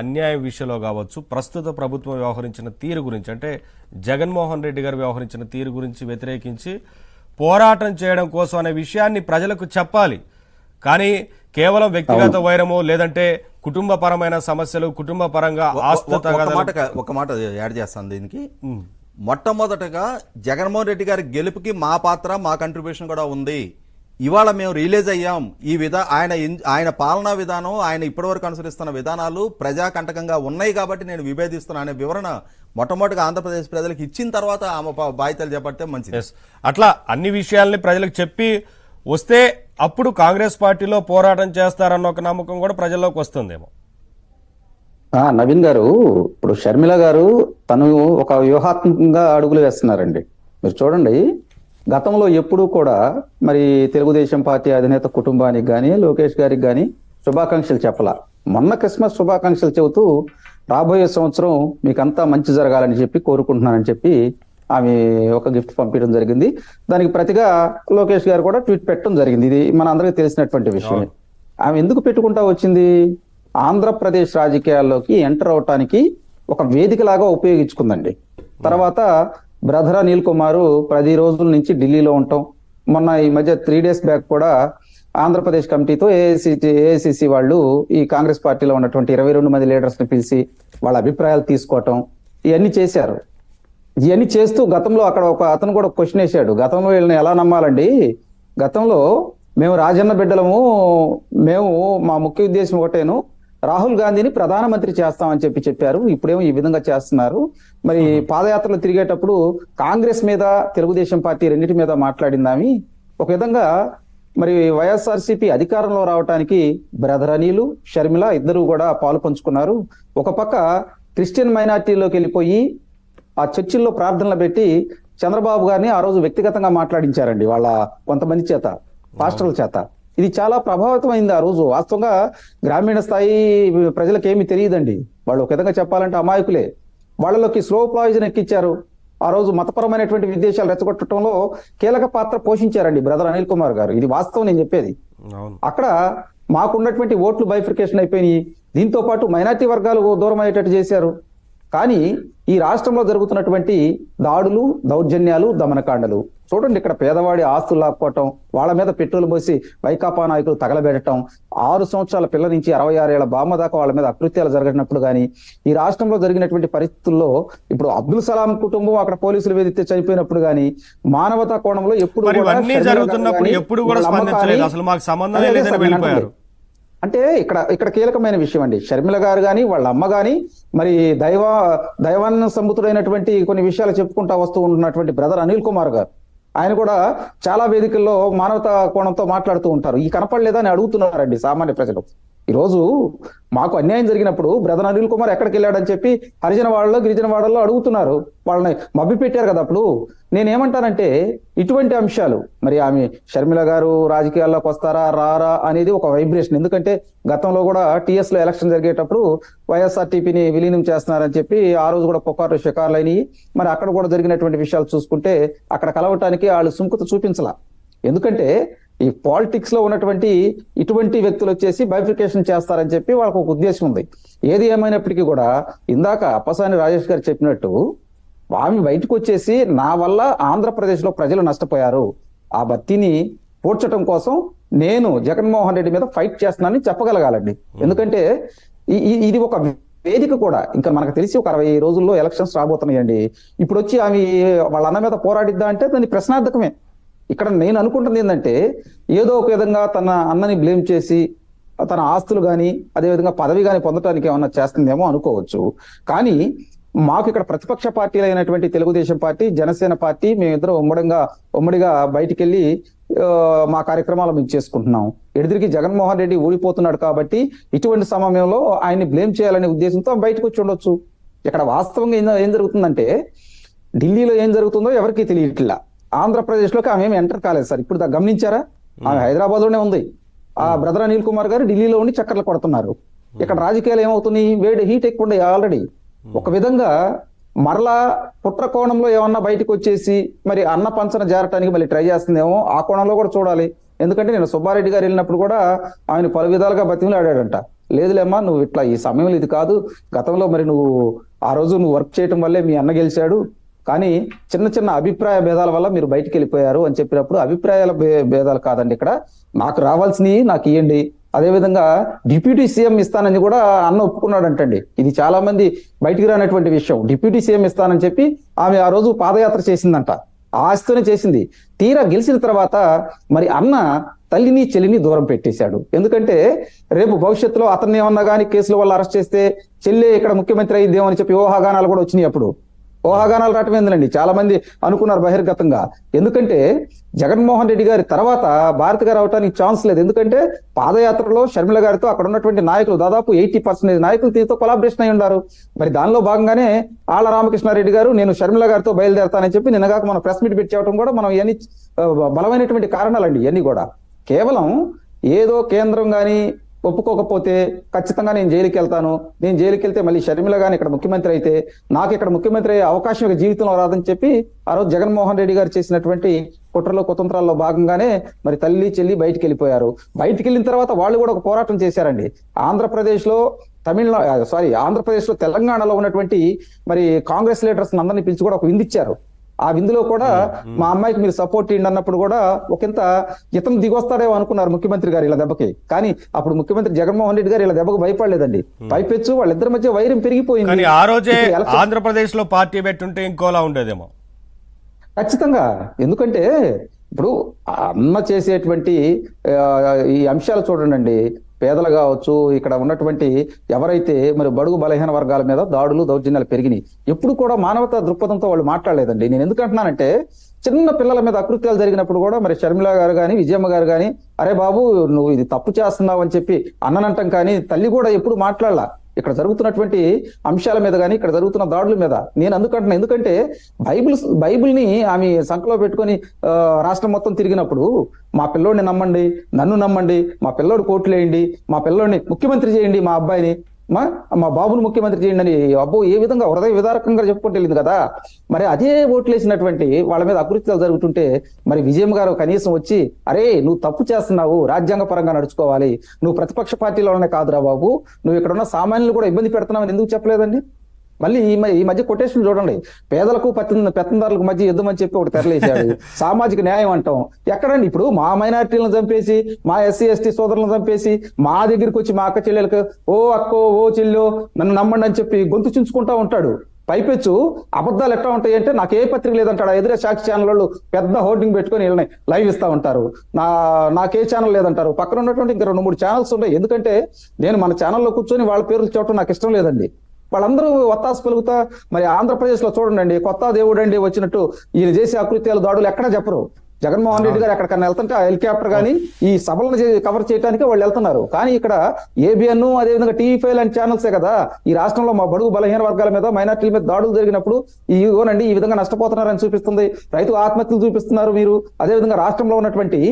అన్యాయం విషయంలో కావచ్చు, ప్రస్తుత ప్రభుత్వం వ్యవహరించిన తీరు గురించి, అంటే జగన్మోహన్ రెడ్డి గారు వ్యవహరించిన తీరు గురించి వ్యతిరేకించి పోరాటం చేయడం కోసం అనే విషయాన్ని ప్రజలకు చెప్పాలి. కానీ కేవలం వ్యక్తిగత వైరము, లేదంటే కుటుంబ పరమైన సమస్యలు, కుటుంబ పరంగా ఒక మాట యాడ్ చేస్తాను దీనికి. మొట్టమొదటగా జగన్మోహన్ రెడ్డి గారి గెలుపుకి మా పాత్ర, మా కంట్రిబ్యూషన్ కూడా ఉంది. ఇవాళ మేము రిలీజ్ అయ్యాం. ఈ ఆయన పాలనా విధానం, ఆయన ఇప్పటివరకు అనుసరిస్తున్న విధానాలు ప్రజాకంటకంగా ఉన్నాయి కాబట్టి నేను విభేదిస్తున్నా అనే వివరణ మొట్టమొదటిగా ఆంధ్రప్రదేశ్ ప్రజలకు ఇచ్చిన తర్వాత ఆమె బాధ్యతలు చేపడితే మంచిది. అట్లా అన్ని విషయాల్ని ప్రజలకు చెప్పి వస్తే అప్పుడు కాంగ్రెస్ పార్టీలో పోరాటం చేస్తారన్న ఒక నమ్మకం కూడా ప్రజల్లోకి వస్తుందేమో. నవీన్ గారు, ఇప్పుడు షర్మిల గారు తను ఒక వ్యూహాత్మకంగా అడుగులు వేస్తున్నారండి. మీరు చూడండి, గతంలో ఎప్పుడూ కూడా మరి తెలుగుదేశం పార్టీ అధినేత కుటుంబానికి కానీ, లోకేష్ గారికి కానీ శుభాకాంక్షలు చెప్పాల. మొన్న క్రిస్మస్ శుభాకాంక్షలు చెబుతూ రాబోయే సంవత్సరం మీకంతా మంచి జరగాలని చెప్పి కోరుకుంటున్నానని చెప్పి ఆమె ఒక గిఫ్ట్ పంపించడం జరిగింది. దానికి ప్రతిగా లోకేష్ గారు కూడా ట్వీట్ పెట్టడం జరిగింది. ఇది మన అందరికీ తెలిసినటువంటి విషయం. ఆమె ఎందుకు పెట్టుకుంటా వచ్చింది? ఆంధ్రప్రదేశ్ రాజకీయాల్లోకి ఎంటర్ అవటానికి ఒక వేదికలాగా ఉపయోగించుకుందండి. తర్వాత బ్రదర్ అనిల్ కుమార్ 10 రోజుల నుంచి ఢిల్లీలో ఉంటాం. మొన్న ఈ మధ్య 3 days బ్యాక్ కూడా ఆంధ్రప్రదేశ్ కమిటీతో ఏఐసిసి వాళ్ళు ఈ కాంగ్రెస్ పార్టీలో ఉన్నటువంటి 22 మంది లీడర్స్ ని పిలిచి వాళ్ళ అభిప్రాయాలు తీసుకోవటం ఇవన్నీ చేశారు. ఇవన్నీ చేస్తూ గతంలో అక్కడ ఒక అతను కూడా క్వశ్చన్ వేశాడు, గతంలో వీళ్ళని ఎలా నమ్మాలండి? గతంలో మేము రాజన్న బిడ్డలము, మేము మా ముఖ్య ఉద్దేశం ఒకటేను, రాహుల్ గాంధీని ప్రధానమంత్రి చేస్తామని చెప్పారు. ఇప్పుడేమో ఈ విధంగా చేస్తున్నారు. మరి పాదయాత్రలు తిరిగేటప్పుడు కాంగ్రెస్ మీద, తెలుగుదేశం పార్టీ రెండింటి మీద మాట్లాడిందామి. ఒక విధంగా మరి వైఎస్ఆర్సీపీ అధికారంలో రావడానికి బ్రదర్ అనిల్, షర్మిల ఇద్దరు కూడా పాలు పంచుకున్నారు. ఒక పక్క క్రిస్టియన్ మైనార్టీలోకి వెళ్ళిపోయి ఆ చర్చిల్లో ప్రార్థనలు పెట్టి చంద్రబాబు గారిని ఆ రోజు వ్యక్తిగతంగా మాట్లాడించారండి వాళ్ళ కొంతమంది చేత, పాస్టర్ల చేత. ఇది చాలా ప్రభావితమైంది ఆ రోజు. వాస్తవంగా గ్రామీణ స్థాయి ప్రజలకు ఏమి తెలియదండి. వాళ్ళు ఒక విధంగా చెప్పాలంటే అమాయకులే. వాళ్ళలోకి స్లో పాయిజన్ ఎక్కించారు. ఆ రోజు మతపరమైనటువంటి విద్వేషాలు రెచ్చగొట్టడంలో కీలక పాత్ర పోషించారండి బ్రదర్ అనిల్ కుమార్ గారు. ఇది వాస్తవం నేను చెప్పేది. అక్కడ మాకున్నటువంటి ఓట్లు బైఫికేషన్ అయిపోయినాయి. దీంతో పాటు మైనార్టీ వర్గాలు దూరం అయ్యేటట్టు చేశారు. కానీ ఈ రాష్ట్రంలో జరుగుతున్నటువంటి దాడులు, దౌర్జన్యాలు, దమనకాండలు చూడండి. ఇక్కడ పేదవాడి ఆస్తులు లాక్కోవటం, వాళ్ళ మీద పెట్రోల్ పోసి వైకాపా నాయకులు తగలబెట్టడం, 6 సంవత్సరాల పిల్ల నుంచి 66 ఏళ్ల బామ్మ దాకా వాళ్ళ మీద అకృత్యాలు జరిగినప్పుడు కానీ, ఈ రాష్ట్రంలో జరిగినటువంటి పరిస్థితుల్లో ఇప్పుడు అబ్దుల్ సలాం కుటుంబం అక్కడ పోలీసులు వేధిస్తే చనిపోయినప్పుడు కానీ, మానవతా కోణంలో ఎప్పుడు అంటే ఇక్కడ కీలకమైన విషయం అండి. షర్మిల గారు కానీ, వాళ్ళ అమ్మ కానీ, మరి దైవాన్ని సంబుతుడైనటువంటి కొన్ని విషయాలు చెప్పుకుంటా వస్తూ ఉన్నటువంటి బ్రదర్ అనిల్ కుమార్ గారు, ఆయన కూడా చాలా వేదికల్లో మానవతా కోణంతో మాట్లాడుతూ ఉంటారు. ఈ కనపడలేదా అని అడుగుతున్నారండి సామాన్య ప్రజలు. ఈ రోజు మాకు అన్యాయం జరిగినప్పుడు బ్రదర్ అనిల్ కుమార్ ఎక్కడికి వెళ్ళాడని చెప్పి హరిజన వాడల్లో, గిరిజన వాడల్లో అడుగుతున్నారు. వాళ్ళని మభ్య పెట్టారు కదా. అప్పుడు నేనేమంటానంటే, ఇటువంటి అంశాలు మరి ఆమె షర్మిల గారు రాజకీయాల్లోకి వస్తారా రారా అనేది ఒక వైబ్రేషన్. ఎందుకంటే గతంలో కూడా టీఎస్ లో ఎలక్షన్ జరిగేటప్పుడు వైఎస్ఆర్టీపీని విలీనం చేస్తున్నారని చెప్పి ఆ రోజు కూడా పుకార్లు షికార్లు అయినాయి. మరి అక్కడ కూడా జరిగినటువంటి విషయాలు చూసుకుంటే అక్కడ కలవటానికి వాళ్ళు సుముఖత చూపించలా. ఎందుకంటే ఈ పాలిటిక్స్ లో ఉన్నటువంటి ఇటువంటి వ్యక్తులు వచ్చేసి బైఫికేషన్ చేస్తారని చెప్పి వాళ్ళకు ఒక ఉద్దేశం ఉంది. ఏది ఏమైనప్పటికీ కూడా ఇందాక అప్పసాని రాజేష్ గారు చెప్పినట్టు ఆమె బయటకు వచ్చేసి నా వల్ల ఆంధ్రప్రదేశ్ లో ప్రజలు నష్టపోయారు, ఆ బత్తిని పూడ్చడం కోసం నేను జగన్మోహన్ రెడ్డి మీద ఫైట్ చేస్తున్నానని చెప్పగలగాలండి. ఎందుకంటే ఇది ఒక వేదిక కూడా. ఇంకా మనకు తెలిసి ఒక 60 రోజుల్లో ఎలక్షన్స్ రాబోతున్నాయండి. ఇప్పుడు వచ్చి ఆమె వాళ్ళ అన్న మీద పోరాడిద్దా అంటే దాన్ని ప్రశ్నార్థకమే. ఇక్కడ నేను అనుకుంటుంది ఏంటంటే, ఏదో ఒక విధంగా తన అన్నని బ్లేమ్ చేసి తన ఆస్తులు కానీ, అదేవిధంగా పదవి కానీ పొందడానికి ఏమన్నా చేస్తుందేమో అనుకోవచ్చు. కానీ మాకు ఇక్కడ ప్రతిపక్ష పార్టీలు అయినటువంటి తెలుగుదేశం పార్టీ, జనసేన పార్టీ, మేమిద్దరం ఉమ్మడిగా బయటికి వెళ్ళి మా కార్యక్రమాలు మేము చేసుకుంటున్నాం. ఎదురికి జగన్మోహన్ రెడ్డి ఊడిపోతున్నాడు కాబట్టి ఇటువంటి సమయంలో ఆయన్ని బ్లేమ్ చేయాలనే ఉద్దేశంతో బయటకు వచ్చి ఉండొచ్చు. ఇక్కడ వాస్తవంగా ఏం జరుగుతుందంటే, ఢిల్లీలో ఏం జరుగుతుందో ఎవరికీ తెలియట్లా. ఆంధ్రప్రదేశ్ లోకి ఆమె ఎంటర్ కాలేదు సార్. ఇప్పుడు గమనించారా? ఆమె హైదరాబాద్ లోనే ఉంది. ఆ బ్రదర్ అనిల్ కుమార్ గారు ఢిల్లీలో ఉండి చక్కర్లు కొడుతున్నారు. ఇక్కడ రాజకీయాలు ఏమవుతున్నాయి? వేడి హీట్ ఎక్కువ ఉండే ఆల్రెడీ. ఒక విధంగా మరలా కుట్ర కోణంలో ఏమన్నా బయటకు వచ్చేసి మరి అన్న పంచన చేరటానికి మళ్ళీ ట్రై చేస్తుందేమో, ఆ కోణంలో కూడా చూడాలి. ఎందుకంటే నేను సుబ్బారెడ్డి గారు వెళ్ళినప్పుడు కూడా ఆయన పలు విధాలుగా బతిమలాడాడంట. లేదులేమ్మా నువ్వు ఇట్లా ఈ సమయంలో ఇది కాదు, గతంలో మరి నువ్వు ఆ రోజు నువ్వు వర్క్ చేయటం వల్లే మీ అన్న గెలిచాడు, కానీ చిన్న చిన్న అభిప్రాయ భేదాల వల్ల మీరు బయటికి వెళ్ళిపోయారు అని చెప్పినప్పుడు అభిప్రాయాల భేదాలు కాదండి ఇక్కడ, నాకు రావాల్సినవి నాకు ఇవ్వండి. అదేవిధంగా డిప్యూటీ సీఎం ఇస్తానని కూడా అన్న ఒప్పుకున్నాడంటండి. ఇది చాలా మంది బయటికి రానటువంటి విషయం. డిప్యూటీ సీఎం ఇస్తానని చెప్పి ఆమె ఆ రోజు పాదయాత్ర చేసిందంట, ఆశతోనే చేసింది. తీరా గెలిచిన తర్వాత మరి అన్న తల్లిని చెల్లిని దూరం పెట్టేశాడు. ఎందుకంటే రేపు భవిష్యత్తులో అతన్ని ఏమన్నా కానీ కేసుల వల్ల అరెస్ట్ చేస్తే చెల్లె ఇక్కడ ముఖ్యమంత్రి అయ్యిద్దేమో అని చెప్పి ఊహాగానాలు కూడా వచ్చినాయి. అప్పుడు ఊహాగానాలు రావటం ఏందండి, చాలా మంది అనుకున్నారు బహిర్గతంగా. ఎందుకంటే జగన్మోహన్ రెడ్డి గారి తర్వాత భారత్ గారు అవటానికి ఛాన్స్ లేదు. ఎందుకంటే పాదయాత్రలో షర్మిల గారితో అక్కడ ఉన్నటువంటి నాయకులు దాదాపు 80% నాయకులు దీంతో కొలాబరేషన్ అయి ఉన్నారు. మరి దానిలో భాగంగానే ఆళ్ల రామకృష్ణారెడ్డి గారు నేను షర్మిల గారితో బయలుదేరతానని చెప్పి నిన్నగాక మనం ప్రెస్ మీట్ పెట్టి చేయడం కూడా మనం ఇవన్నీ బలమైనటువంటి కారణాలండి. ఇవన్నీ కూడా కేవలం ఏదో కేంద్రం గాని ఒప్పుకోకపోతే ఖచ్చితంగా నేను జైలుకి వెళ్తాను, నేను జైలుకి వెళ్తే మళ్ళీ షర్మిల గాని ఇక్కడ ముఖ్యమంత్రి అయితే నాకు ఇక్కడ ముఖ్యమంత్రి అయ్యే అవకాశం ఇక జీవితంలో రాదని చెప్పి ఆ రోజు జగన్మోహన్ రెడ్డి గారు చేసినటువంటి కుట్రలో కుతంత్రాల్లో భాగంగానే మరి తల్లి చెల్లి బయటికి వెళ్ళిపోయారు. బయటికి వెళ్ళిన తర్వాత వాళ్ళు కూడా ఒక పోరాటం చేశారండి. ఆంధ్రప్రదేశ్ లో తెలంగాణలో ఉన్నటువంటి మరి కాంగ్రెస్ లీడర్స్ అందరినీ పిలిచి కూడా ఒక విందిచ్చారు. ఆ విందులో కూడా మా అమ్మాయికి మీరు సపోర్ట్ ఇవ్వండి అన్నప్పుడు కూడా ఒకంత ఇతను దిగొస్తాడేమో అనుకున్నారు ముఖ్యమంత్రి గారు ఇలా దెబ్బకి. కానీ అప్పుడు ముఖ్యమంత్రి జగన్మోహన్ రెడ్డి గారు ఇలా దెబ్బకు భయపడలేదండి. పైపెచ్చు వాళ్ళిద్దరి మధ్య వైరం పెరిగిపోయింది. కానీ ఆ రోజే ఆంధ్రప్రదేశ్ లో పార్టీ పెట్టుంటే ఇంకోలా ఉండేదేమో ఖచ్చితంగా. ఎందుకంటే ఇప్పుడు అన్న చేసేటువంటి ఈ అంశాలు చూడండి, పేదలు కావచ్చు, ఇక్కడ ఉన్నటువంటి ఎవరైతే మరి బడుగు బలహీన వర్గాల మీద దాడులు దౌర్జన్యాలు పెరిగినాయి. ఎప్పుడు కూడా మానవతా దృక్పథంతో వాళ్ళు మాట్లాడలేదండి. నేను ఎందుకంటున్నానంటే చిన్న పిల్లల మీద అకృత్యాలు జరిగినప్పుడు కూడా మరి షర్మిల గారు కానీ విజయమ్మ గారు కానీ అరే బాబు నువ్వు ఇది తప్పు చేస్తున్నావు అని చెప్పి అన్ననంటాం, కానీ తల్లి కూడా ఎప్పుడు మాట్లాడలా ఇక్కడ జరుగుతున్నటువంటి అంశాల మీద కానీ ఇక్కడ జరుగుతున్న దాడుల మీద. నేను అందుకంటున్నా, ఎందుకంటే బైబిల్ని ఆమె సంఖలో పెట్టుకొని రాష్ట్రం మొత్తం తిరిగినప్పుడు మా పిల్లోడిని నమ్మండి, నన్ను నమ్మండి, మా పిల్లోడు కోట్లు వేయండి, మా పిల్లోడిని ముఖ్యమంత్రి చేయండి, మా అబ్బాయిని మా బాబును ముఖ్యమంత్రి చేయండి అని అబ్బో ఏ విధంగా హృదయ విదారకంగా చెప్పుకుంటూ వెళ్ళింది కదా. మరి అదే ఓట్లేసినటువంటి వాళ్ళ మీద అకృత్యాలు జరుగుతుంటే మరి విజయమ్మ గారు కనీసం వచ్చి అరే నువ్వు తప్పు చేస్తున్నావు, రాజ్యాంగ పరంగా నడుచుకోవాలి, నువ్వు ప్రతిపక్ష పార్టీలోనే కాదురా బాబు, నువ్వు ఇక్కడ ఉన్న సామాన్యులు కూడా ఇబ్బంది పెడుతున్నావు అని ఎందుకు చెప్పలేదండి? మళ్ళీ ఈ మధ్య కొటేషన్ చూడండి, పేదలకు పెత్తందారులకు మధ్య యుద్ధం అని చెప్పి ఒకటి తెరలేశాడు. సామాజిక న్యాయం అంటాం ఎక్కడండి? ఇప్పుడు మా మైనారిటీలను చంపేసి, మా ఎస్సీ ఎస్టీ సోదరులను చంపేసి మా దగ్గరికి వచ్చి మా అక్క చెల్లెలకు ఓ అక్కో ఓ చెల్లో నన్ను నమ్మండి అని చెప్పి గొంతు చించుకుంటా ఉంటాడు. పైపెచ్చు అబద్ధాలు ఎట్లా ఉంటాయి అంటే నాకు ఏ పత్రిక లేదంటాడు. ఎదురే సాక్షి ఛానల్ వాళ్ళు పెద్ద హోర్డింగ్ పెట్టుకొని వీళ్ళని లైవ్ ఇస్తా ఉంటారు. నాకే ఛానల్ లేదంటారు. పక్కన ఉన్నటువంటి ఇంకా 2-3 ఛానల్స్ ఉన్నాయి. ఎందుకంటే నేను మన ఛానల్లో కూర్చొని వాళ్ళ పేర్లు చూడటం నాకు ఇష్టం లేదండి. వాళ్ళందరూ ఒత్తాసు పలుకుతా మరి ఆంధ్రప్రదేశ్ లో చూడండి కొత్త దేవుడు అండి వచ్చినట్టు ఈయన చేసే అకృత్యాలు దాడులు ఎక్కడా చెప్పరు. జగన్మోహన్ రెడ్డి గారు ఎక్కడికన్నా వెళ్తుంటే ఆ హెలికాప్టర్ కానీ ఈ సభలను కవర్ చేయడానికి వాళ్ళు వెళ్తున్నారు. కానీ ఇక్కడ ఏబిఎన్ అదేవిధంగా టీవీ5 లాంటి ఛానల్సే కదా ఈ రాష్ట్రంలో మా బడుగు బలహీన వర్గాల మీద మైనార్టీల మీద దాడులు జరిగినప్పుడు ఇగోనండి ఈ విధంగా నష్టపోతున్నారని చూపిస్తుంది. రైతు ఆత్మహత్యలు చూపిస్తున్నారు మీరు. అదేవిధంగా రాష్ట్రంలో ఉన్నటువంటి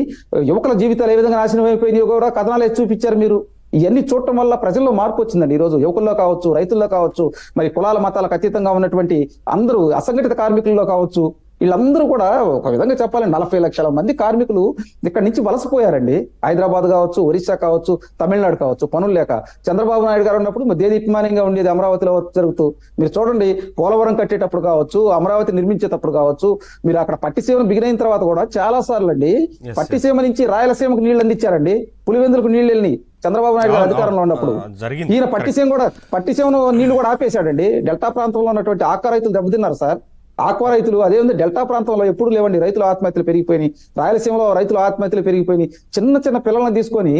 యువకుల జీవితాలు ఏ విధంగా నాశనం అయిపోయినాయో కూడా కథనాలు వేసి చూపించారు మీరు. ఇవన్నీ చూడటం వల్ల ప్రజల్లో మార్పు వచ్చిందండి. ఈ రోజు యువకుల్లో కావచ్చు, రైతుల్లో కావచ్చు, మరి కులాల మతాలకు అతీతంగా ఉన్నటువంటి అందరూ అసంఘటిత కార్మికుల్లో కావచ్చు, వీళ్ళందరూ కూడా ఒక విధంగా చెప్పాలంటే 40 లక్షల మంది కార్మికులు ఇక్కడ నుంచి వలసపోయారండి. హైదరాబాద్ కావచ్చు, ఒరిస్సా కావచ్చు, తమిళనాడు కావచ్చు, పనులు లేక. చంద్రబాబు నాయుడు గారు ఉన్నప్పుడు దేదీప్యమానంగా ఉండేది అమరావతిలో జరుగుతూ. మీరు చూడండి పోలవరం కట్టేటప్పుడు కావచ్చు, అమరావతి నిర్మించేటప్పుడు కావచ్చు, మీరు అక్కడ పట్టిసీమ బిగిన తర్వాత కూడా చాలా సార్లు అండి పట్టిసీమ నుంచి రాయలసీమకు నీళ్లు అందించారండి. పులివెందులకు నీళ్లు వెళ్ళి చంద్రబాబు నాయుడు గారు అధికారంలో ఉన్నప్పుడు ఈయన పట్టిసీమను నీళ్లు కూడా ఆపేశాడండి. డెల్టా ప్రాంతంలో ఉన్నటువంటి ఆక్వా రైతులు దెబ్బతిన్నారు సార్. ఆక్వా రైతులు అదేవిధంగా డెల్టా ప్రాంతంలో ఎప్పుడు లేవండి రైతుల ఆత్మహత్యలు పెరిగిపోయినాయి. రాయలసీమలో రైతుల ఆత్మహత్యలు పెరిగిపోయినాయి. చిన్న పిల్లలను తీసుకొని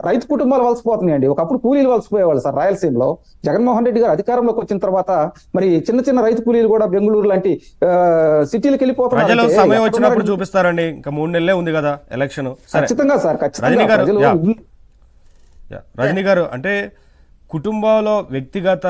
రైతు కుటుంబాలు వలసిపోతున్నాయండి. ఒకప్పుడు కూలీలు వలసిపోయేవాళ్ళు సార్ రాయలసీమలో. జగన్మోహన్ రెడ్డి గారు అధికారంలోకి వచ్చిన తర్వాత మరి చిన్న రైతు కూలీలు కూడా బెంగళూరు లాంటి సిటీలకు వెళ్ళిపోతున్నారు. సమయం వచ్చినప్పుడు చూపిస్తారండి. ఇంకా 3 నెలలే ఉంది కదా ఎలక్షన్. ఖచ్చితంగా సార్, ఖచ్చితంగా. రజనీ గారు అంటే కుటుంబంలో వ్యక్తిగత